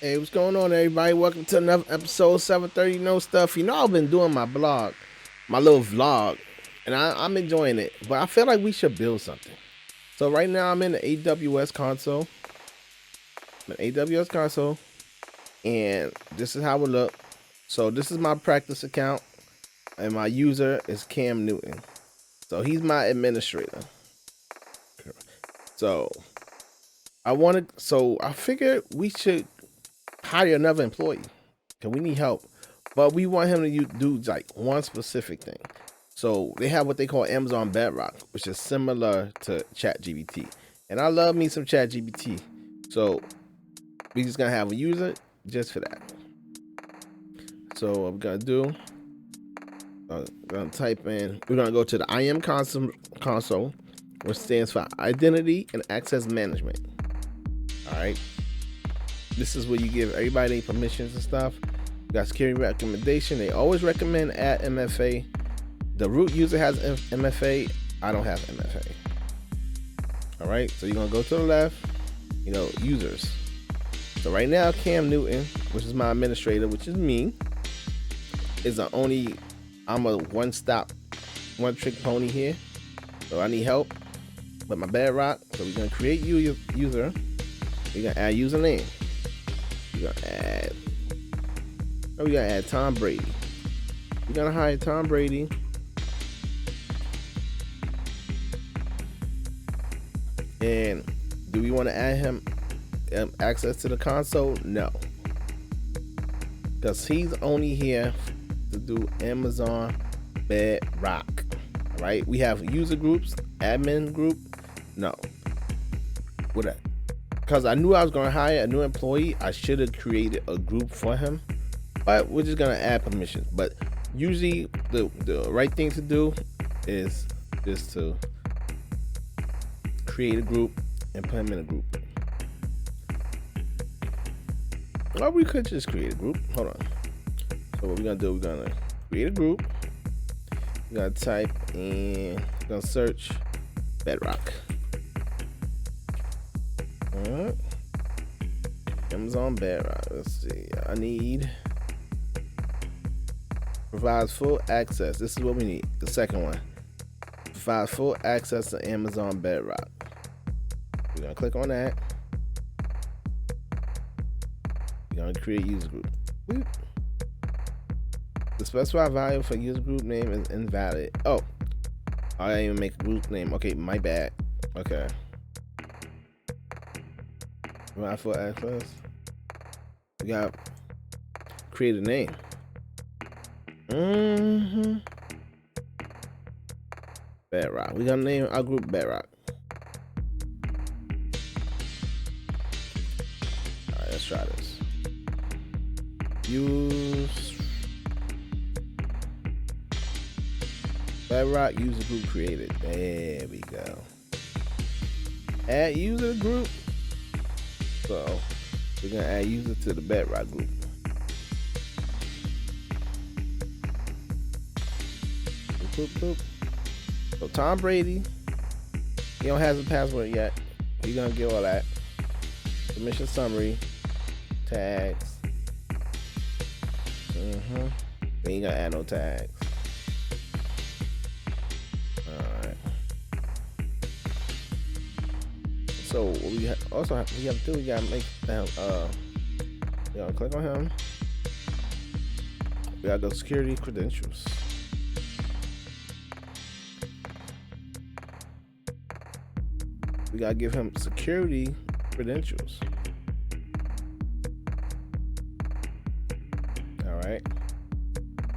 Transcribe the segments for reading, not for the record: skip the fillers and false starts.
Hey, what's going on, everybody? Welcome to another episode 730 No Stuff. I've been doing my blog, my little vlog, and I'm enjoying it. But I feel like we should build something. So right now I'm in the AWS console. And this is how it look. So this is my practice account, and my user is Cam Newton. So he's my administrator. So I figured we should hire another employee because we need help, but we want him to do like one specific thing. So they have what they call Amazon Bedrock, which is similar to ChatGPT, and I love me some ChatGPT. So we just gonna have a user just for that. So what we're gonna do, we're gonna type in. We're gonna go to the IAM console, which stands for Identity and Access Management. All right. This is where you give everybody permissions and stuff. You got security recommendation. They always recommend add MFA. The root user has MFA. I don't have MFA. All right, so you're gonna go to the left. Users. So right now, Cam Newton, which is my administrator, which is me, I'm a one-trick pony here. So I need help with my bedrock. So we're gonna create user. We're gonna add username. We're gonna add Tom Brady. We're gonna hire Tom Brady. And do we want to add him access to the console? No, because he's only here to do Amazon Bedrock. All right, we have user groups, admin group. No, what that? Because I knew I was going to hire a new employee, I should have created a group for him. But we're just going to add permissions. But usually the right thing to do is just to create a group and put him in a group. Or we could just create a group. Hold on. So what we're going to do, we're going to create a group. We're going to type in, we're going to search Bedrock. Alright. Amazon Bedrock. Let's see. I need provides full access. This is what we need. The second one. Provides full access to Amazon Bedrock. We're gonna click on that. We're gonna create user group. Boop. The specified value for user group name is invalid. Oh, I didn't even make a group name. Okay, my bad. Okay. For access, we got create a name. Bedrock. We gotta name our group Bedrock. All right, let's try this. Use Bedrock user group created. There we go. Add user group. So we're gonna add user to the Bedrock group. Boop, boop. So Tom Brady, he don't have the password yet. He's gonna get all that. Permission summary, tags. We ain't gonna add no tags. Alright. So what we have to do, we gotta make them we gotta click on him. We gotta go security credentials. We gotta give him security credentials. Alright.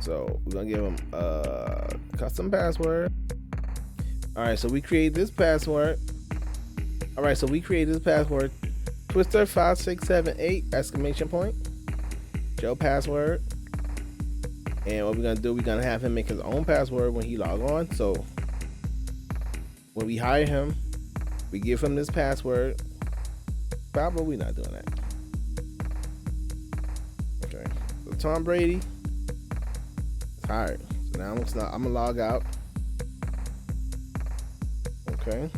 So we're gonna give him a custom password. Alright, so we create this password. Alright, so we created this password. Twister5678 exclamation point. Show password. And what we're gonna do, we're gonna have him make his own password when he log on. So when we hire him, we give him this password. Probably we're not doing that. Okay. So Tom Brady is hired. So now I'm gonna log out. Okay.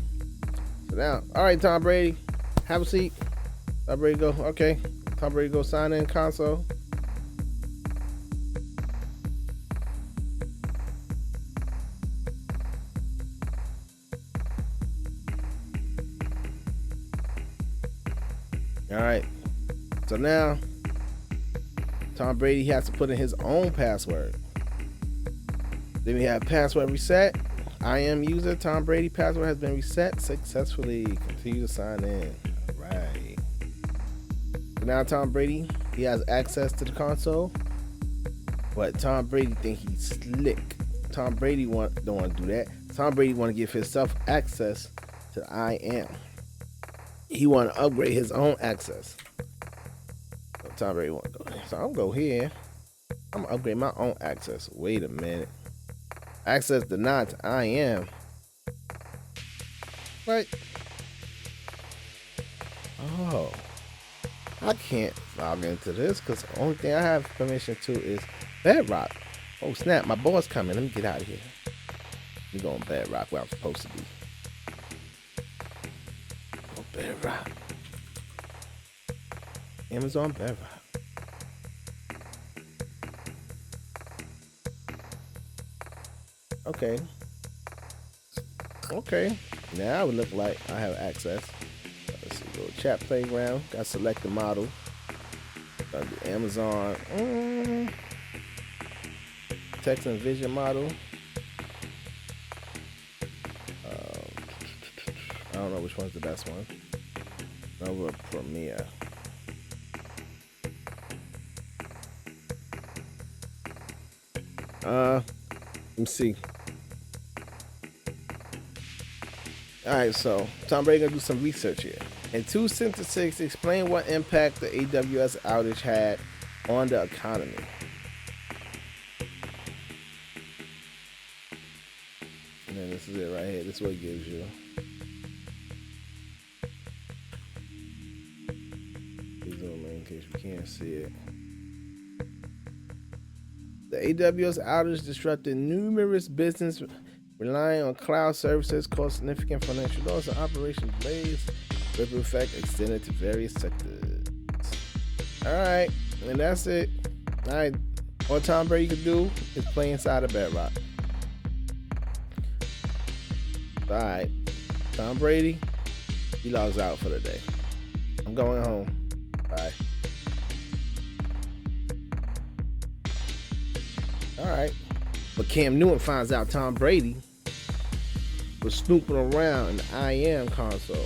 So now, all right, Tom Brady, have a seat. Tom Brady go. Okay. Tom Brady go sign in console. All right. So now Tom Brady has to put in his own password. Then we have password reset. IAM user Tom Brady password has been reset successfully. Continue to sign in. All right. So now Tom Brady, he has access to the console, but Tom Brady think he's slick. Tom Brady don't want to do that. Tom Brady want to give himself access to IAM. He want to upgrade his own access. So Tom Brady want to go. So I'm gonna go here. I'm gonna upgrade my own access. Wait a minute. Access denied to IAM. What? Oh, I can't log into this because the only thing I have permission to is Bedrock. Oh snap! My boss coming. Let me get out of here. We going Bedrock where I'm supposed to be. Go Bedrock. Amazon Bedrock. Okay. Okay. Now it would look like I have access. Let's see. Go chat playground. Got to select the model. Got the Amazon. Text and vision model. I don't know which one's the best one. Nova Premiere. Let me see. Alright, so Tom Brady gonna do some research here. In 2 sentences, explain what impact the AWS outage had on the economy. And then this is it right here. This is what it gives you. Please zoom in case you can't see it. The AWS outage disrupted numerous businesses relying on cloud services, caused significant financial loss and operation delays. Ripple effect extended to various sectors. Alright, and that's it. Alright, all Tom Brady can do is play inside of Bedrock. Alright, Tom Brady, he logs out for the day. I'm going home. Bye. Alright, but Cam Newton finds out Tom Brady was snooping around in the IAM console.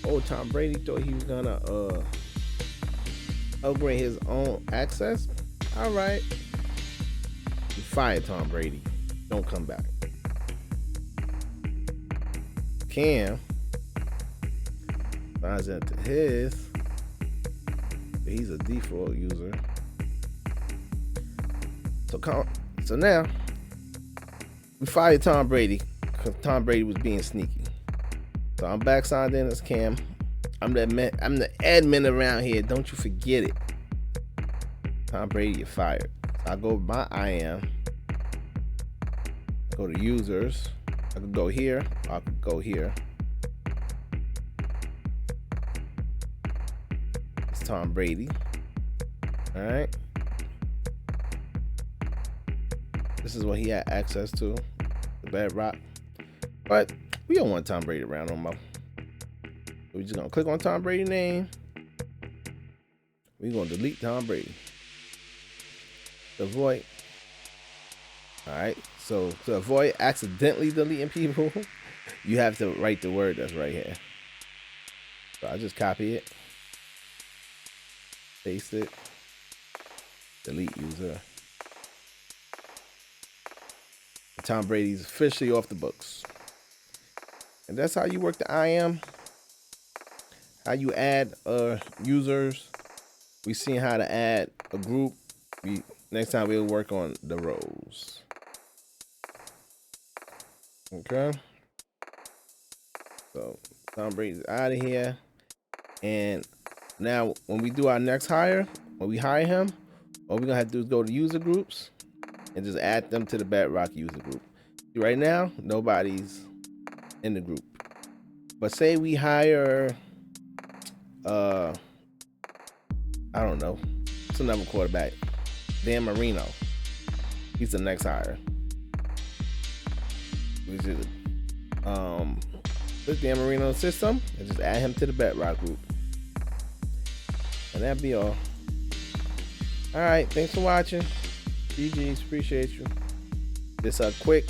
Oh, Tom Brady thought he was gonna upgrade his own access. All right, you fired Tom Brady. Don't come back. Cam finds into his. He's a default user. So now we fired Tom Brady because Tom Brady was being sneaky. So I'm back signed in as Cam. I'm the admin around here. Don't you forget it. Tom Brady, you're fired. So I go by IAM. Go to users. I could go here. I could go here. It's Tom Brady. All right. This is what he had access to, the Bedrock. But we don't want Tom Brady around no more. We're just gonna click on Tom Brady's name. We're gonna delete Tom Brady. Avoid. Alright, so to avoid accidentally deleting people, you have to write the word that's right here. So I just copy it, paste it, delete user. Tom Brady's officially off the books. And that's how you work the IAM. How you add users. We seen how to add a group. Next time we'll work on the roles. Okay. So Tom Brady's out of here. And now when we do our next hire, when we hire him, all we're gonna have to do is go to user groups and just add them to the Bedrock user group. Right now, nobody's in the group. But say we hire I don't know. It's another quarterback. Dan Marino. He's the next hire. We should put Dan Marino in the system and just add him to the Bedrock group. And that'd be all. Alright, thanks for watching. GG's, appreciate you. This a quick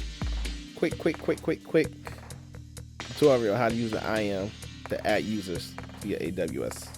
tutorial how to use the IAM to add users to your AWS.